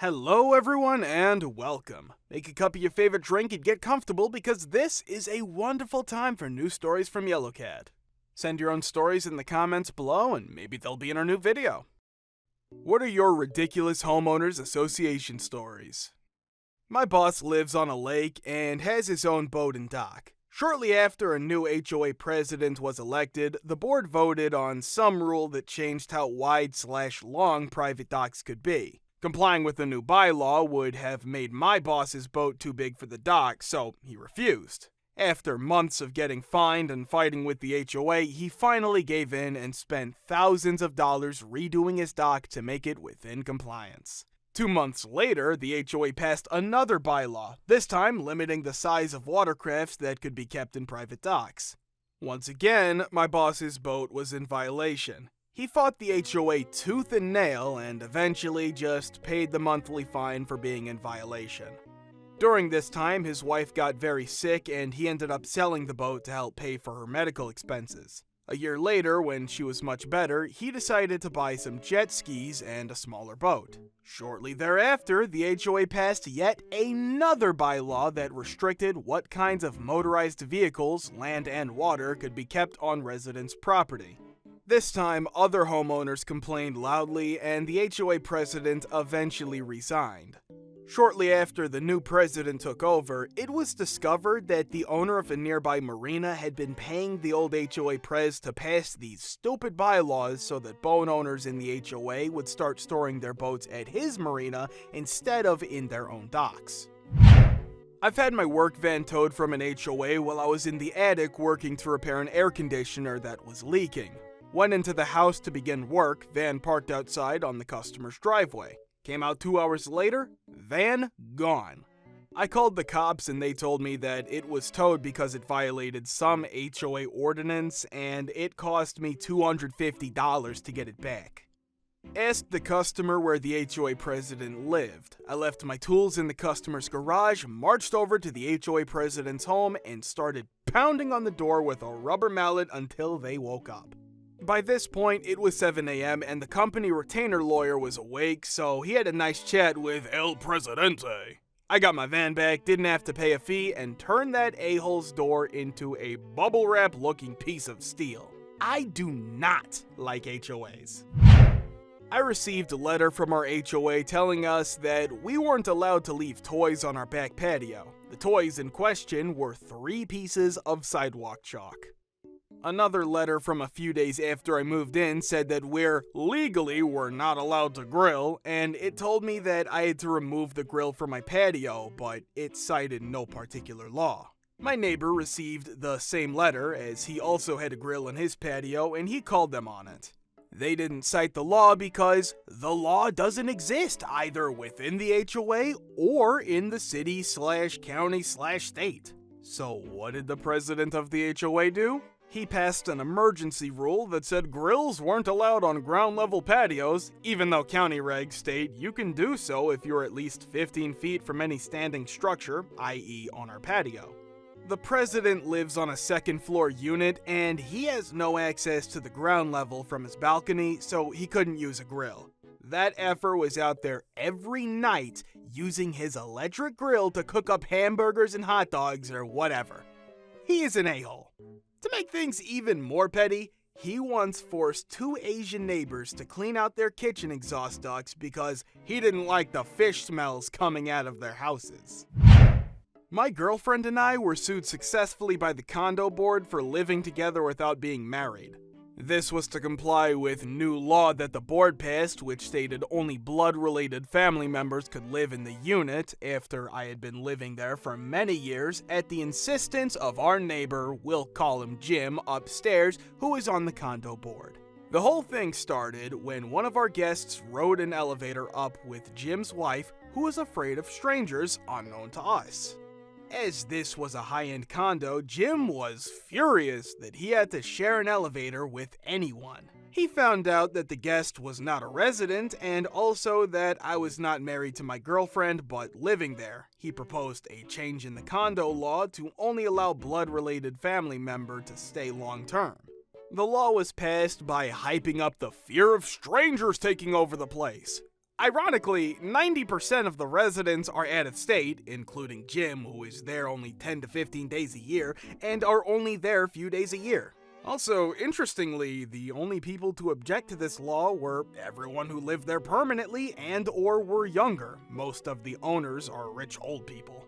Hello everyone and welcome. Make a cup of your favorite drink and get comfortable because this is a wonderful time for new stories from Yellowcat. Send your own stories in the comments below and maybe they'll be in our new video. What are your ridiculous homeowners association stories? My boss lives on a lake and has his own boat and dock. Shortly after a new HOA president was elected, the board voted on some rule that changed how wide/long private docks could be. Complying with the new bylaw would have made my boss's boat too big for the dock, so he refused. After months of getting fined and fighting with the HOA, he finally gave in and spent thousands of dollars redoing his dock to make it within compliance. 2 months later, the HOA passed another bylaw, this time limiting the size of watercrafts that could be kept in private docks. Once again, my boss's boat was in violation. He fought the HOA tooth and nail and eventually just paid the monthly fine for being in violation. During this time, his wife got very sick and he ended up selling the boat to help pay for her medical expenses. A year later, when she was much better, he decided to buy some jet skis and a smaller boat. Shortly thereafter, the HOA passed yet another bylaw that restricted what kinds of motorized vehicles, land and water, could be kept on residents' property. This time, other homeowners complained loudly, and the HOA president eventually resigned. Shortly after the new president took over, it was discovered that the owner of a nearby marina had been paying the old HOA pres to pass these stupid bylaws so that boat owners in the HOA would start storing their boats at his marina instead of in their own docks. I've had my work van towed from an HOA while I was in the attic working to repair an air conditioner that was leaking. Went into the house to begin work, van parked outside on the customer's driveway. Came out 2 hours later, van gone. I called the cops and they told me that it was towed because it violated some HOA ordinance and it cost me $250 to get it back. Asked the customer where the HOA president lived. I left my tools in the customer's garage, marched over to the HOA president's home, and started pounding on the door with a rubber mallet until they woke up. By this point, it was 7 a.m. and the company retainer lawyer was awake, so he had a nice chat with El Presidente. I got my van back, didn't have to pay a fee, and turned that a-hole's door into a bubble wrap looking piece of steel. I do not like HOAs. I received a letter from our HOA telling us that we weren't allowed to leave toys on our back patio. The toys in question were 3 pieces of sidewalk chalk. Another letter from a few days after I moved in said that we're not allowed to grill, and it told me that I had to remove the grill from my patio, but it cited no particular law. My neighbor received the same letter, as he also had a grill in his patio, and he called them on it. They didn't cite the law because the law doesn't exist either within the HOA or in the city/county/state. So what did the president of the HOA do? He passed an emergency rule that said grills weren't allowed on ground-level patios, even though county regs state you can do so if you're at least 15 feet from any standing structure, i.e. on our patio. The president lives on a second-floor unit, and he has no access to the ground level from his balcony, so he couldn't use a grill. That effer was out there every night using his electric grill to cook up hamburgers and hot dogs or whatever. He is an a-hole. To make things even more petty, he once forced 2 Asian neighbors to clean out their kitchen exhaust ducts because he didn't like the fish smells coming out of their houses. My girlfriend and I were sued successfully by the condo board for living together without being married. This was to comply with new law that the board passed, which stated only blood-related family members could live in the unit after I had been living there for many years at the insistence of our neighbor, we'll call him Jim, upstairs, who is on the condo board. The whole thing started when one of our guests rode an elevator up with Jim's wife, who was afraid of strangers unknown to us. As this was a high-end condo, Jim was furious that he had to share an elevator with anyone. He found out that the guest was not a resident and also that I was not married to my girlfriend but living there. He proposed a change in the condo law to only allow blood-related family member to stay long-term. The law was passed by hyping up the fear of strangers taking over the place. Ironically, 90% of the residents are out of state, including Jim, who is there only 10 to 15 days a year, and are only there a few days a year. Also, interestingly, the only people to object to this law were everyone who lived there permanently and/or were younger. Most of the owners are rich old people.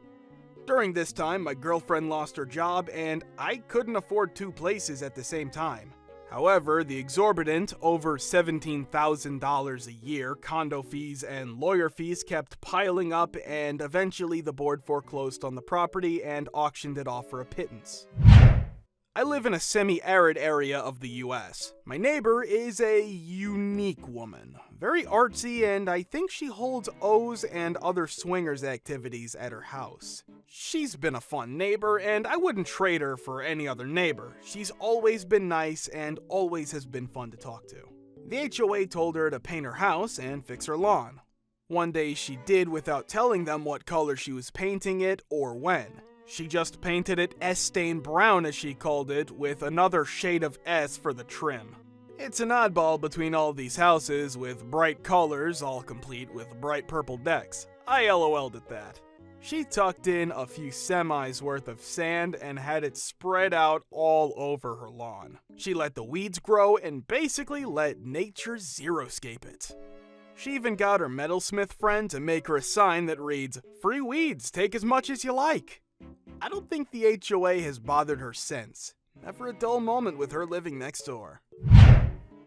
During this time, my girlfriend lost her job, and I couldn't afford two places at the same time. However, the exorbitant, over $17,000 a year, condo fees and lawyer fees kept piling up, and eventually the board foreclosed on the property and auctioned it off for a pittance. I live in a semi-arid area of the US. My neighbor is a unique woman, very artsy, and I think she holds O's and other swingers activities at her house. She's been a fun neighbor, and I wouldn't trade her for any other neighbor. She's always been nice and always has been fun to talk to. The HOA told her to paint her house and fix her lawn. One day she did without telling them what color she was painting it or when. She just painted it S-stain brown, as she called it, with another shade of S for the trim. It's an oddball between all these houses with bright colors, all complete with bright purple decks. I LOL'd at that. She tucked in a few semis worth of sand and had it spread out all over her lawn. She let the weeds grow and basically let nature xeriscape it. She even got her metalsmith friend to make her a sign that reads, "Free weeds, take as much as you like." I don't think the HOA has bothered her since. Never a dull moment with her living next door.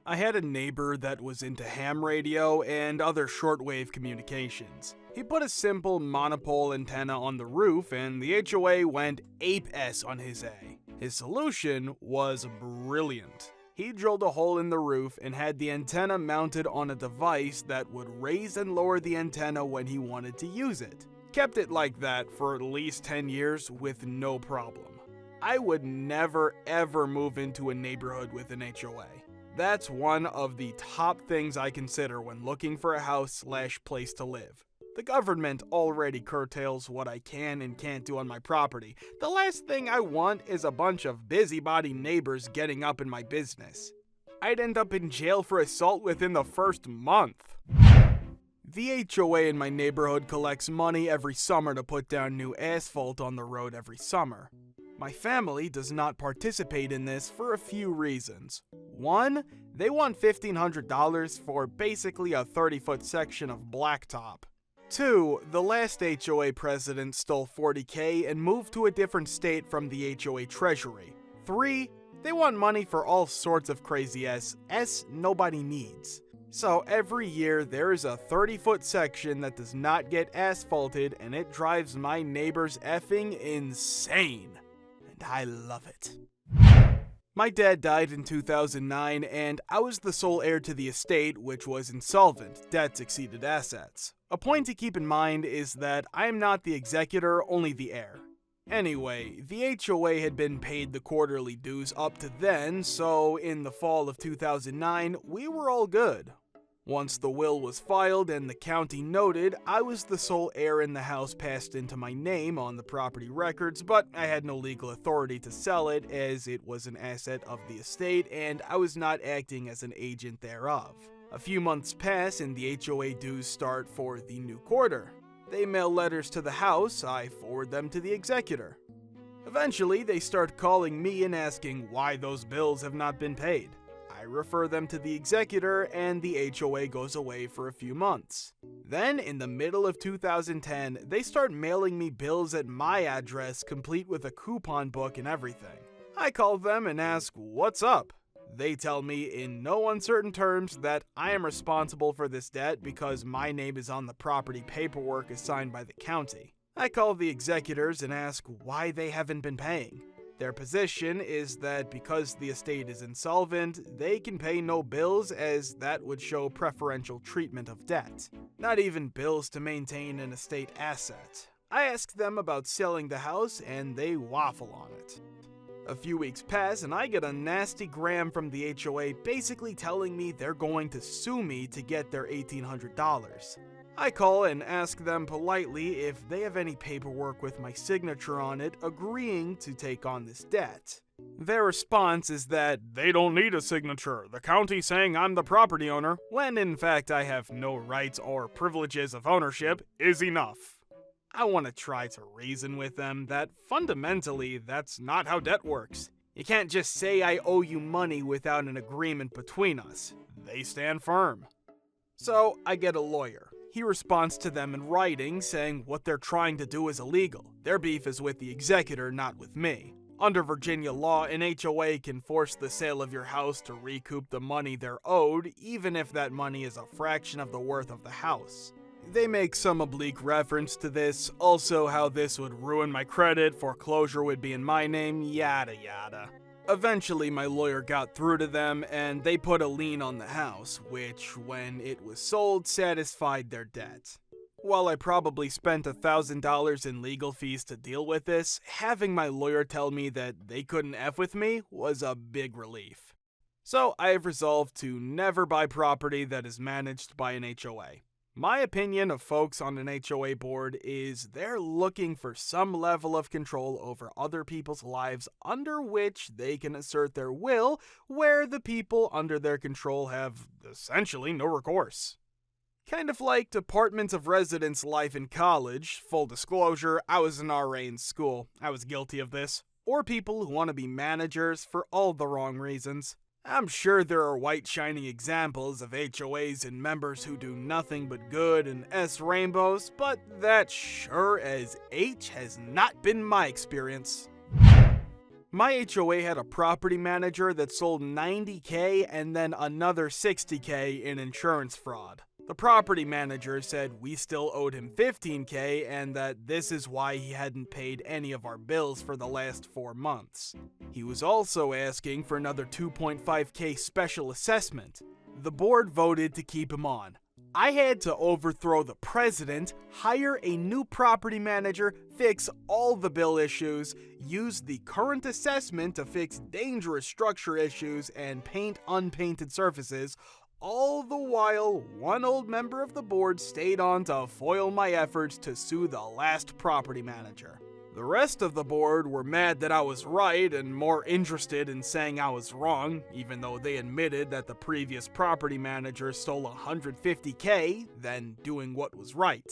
I had a neighbor that was into ham radio and other shortwave communications. He put a simple monopole antenna on the roof, and the HOA went ape-S on his A. His solution was brilliant. He drilled a hole in the roof and had the antenna mounted on a device that would raise and lower the antenna when he wanted to use it. Kept it like that for at least 10 years with no problem. I would never ever move into a neighborhood with an HOA. That's one of the top things I consider when looking for a house/place to live. The government already curtails what I can and can't do on my property. The last thing I want is a bunch of busybody neighbors getting up in my business. I'd end up in jail for assault within the first month. The HOA in my neighborhood collects money every summer to put down new asphalt on the road every summer. My family does not participate in this for a few reasons. One, they want $1,500 for basically a 30-foot section of blacktop. Two, the last HOA president stole $40K and moved to a different state from the HOA treasury. Three, they want money for all sorts of crazy S nobody needs. So every year there is a 30-foot section that does not get asphalted, and it drives my neighbors effing insane. And I love it. My dad died in 2009, and I was the sole heir to the estate, which was insolvent. Debts exceeded assets. A point to keep in mind is that I am not the executor, only the heir. Anyway, the HOA had been paid the quarterly dues up to then, so in the fall of 2009, we were all good. Once the will was filed and the county noted, I was the sole heir and the house passed into my name on the property records, but I had no legal authority to sell it as it was an asset of the estate and I was not acting as an agent thereof. A few months pass and the HOA dues start for the new quarter. They mail letters to the house, I forward them to the executor. Eventually, they start calling me and asking why those bills have not been paid. I refer them to the executor, and the HOA goes away for a few months. Then, in the middle of 2010, they start mailing me bills at my address, complete with a coupon book and everything. I call them and ask, "What's up?" They tell me in no uncertain terms that I am responsible for this debt because my name is on the property paperwork assigned by the county. I call the executors and ask why they haven't been paying. Their position is that because the estate is insolvent, they can pay no bills as that would show preferential treatment of debt. Not even bills to maintain an estate asset. I ask them about selling the house and they waffle on it. A few weeks pass and I get a nasty gram from the HOA basically telling me they're going to sue me to get their $1,800. I call and ask them politely if they have any paperwork with my signature on it agreeing to take on this debt. Their response is that they don't need a signature, the county saying I'm the property owner, when in fact I have no rights or privileges of ownership, is enough. I want to try to reason with them that fundamentally that's not how debt works. You can't just say I owe you money without an agreement between us. They stand firm. So I get a lawyer. He responds to them in writing saying what they're trying to do is illegal. Their beef is with the executor, not with me. Under Virginia law, an HOA can force the sale of your house to recoup the money they're owed, even if that money is a fraction of the worth of the house. They make some oblique reference to this, also how this would ruin my credit, foreclosure would be in my name, yada yada. Eventually, my lawyer got through to them, and they put a lien on the house, which, when it was sold, satisfied their debt. While I probably spent $1,000 in legal fees to deal with this, having my lawyer tell me that they couldn't F with me was a big relief. So I have resolved to never buy property that is managed by an HOA. My opinion of folks on an HOA board is they're looking for some level of control over other people's lives under which they can assert their will, where the people under their control have essentially no recourse. Kind of like Department of Residence life in college. Full disclosure, I was an RA in school. I was guilty of this. Or people who want to be managers for all the wrong reasons. I'm sure there are white shining examples of HOAs and members who do nothing but good and S rainbows, but that sure as H has not been my experience. My HOA had a property manager that sold $90K and then another $60K in insurance fraud. The property manager said we still owed him $15K and that this is why he hadn't paid any of our bills for the last 4 months. He was also asking for another $2.5K special assessment. The board voted to keep him on. I had to overthrow the president, hire a new property manager, fix all the bill issues, use the current assessment to fix dangerous structure issues, and paint unpainted surfaces, all the while one old member of the board stayed on to foil my efforts to sue the last property manager. The rest of the board were mad that I was right and more interested in saying I was wrong, even though they admitted that the previous property manager stole $150K than doing what was right.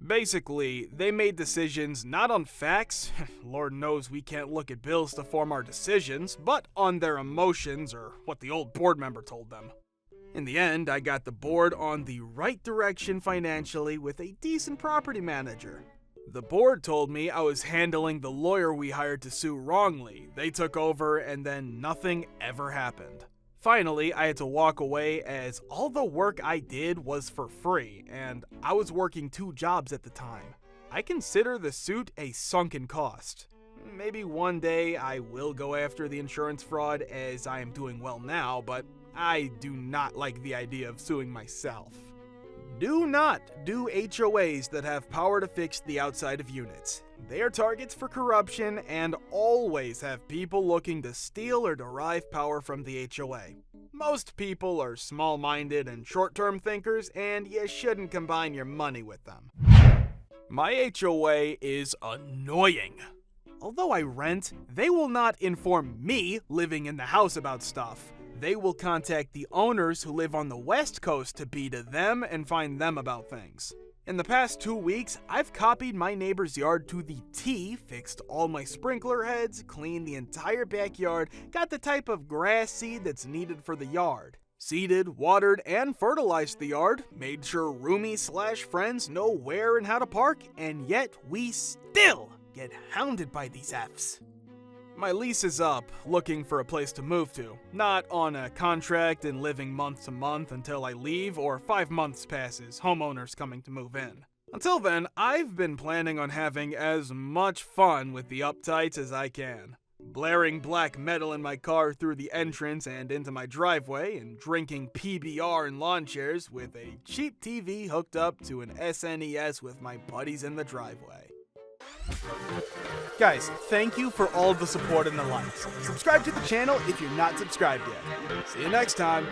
Basically, they made decisions not on facts, Lord knows we can't look at bills to form our decisions, but on their emotions or what the old board member told them. In the end, I got the board on the right direction financially with a decent property manager. The board told me I was handling the lawyer we hired to sue wrongly. They took over and then nothing ever happened. Finally, I had to walk away as all the work I did was for free, and I was working 2 jobs at the time. I consider the suit a sunken cost. Maybe one day I will go after the insurance fraud as I am doing well now, but I do not like the idea of suing myself. Do not do HOAs that have power to fix the outside of units. They are targets for corruption and always have people looking to steal or derive power from the HOA. Most people are small-minded and short-term thinkers, and you shouldn't combine your money with them. My HOA is annoying. Although I rent, they will not inform me living in the house about stuff. They will contact the owners who live on the West Coast to be to them and find them about things. In the past 2 weeks, I've copied my neighbor's yard to the T, fixed all my sprinkler heads, cleaned the entire backyard, got the type of grass seed that's needed for the yard, seeded, watered, and fertilized the yard, made sure roomies/friends know where and how to park, and yet we still get hounded by these Fs. My lease is up, looking for a place to move to. Not on a contract and living month to month until I leave or 5 months passes, homeowners coming to move in. Until then, I've been planning on having as much fun with the uptights as I can. Blaring black metal in my car through the entrance and into my driveway, and drinking PBR in lawn chairs with a cheap TV hooked up to an SNES with my buddies in the driveway. Guys, thank you for all the support and the likes. Subscribe to the channel if you're not subscribed yet. See you next time.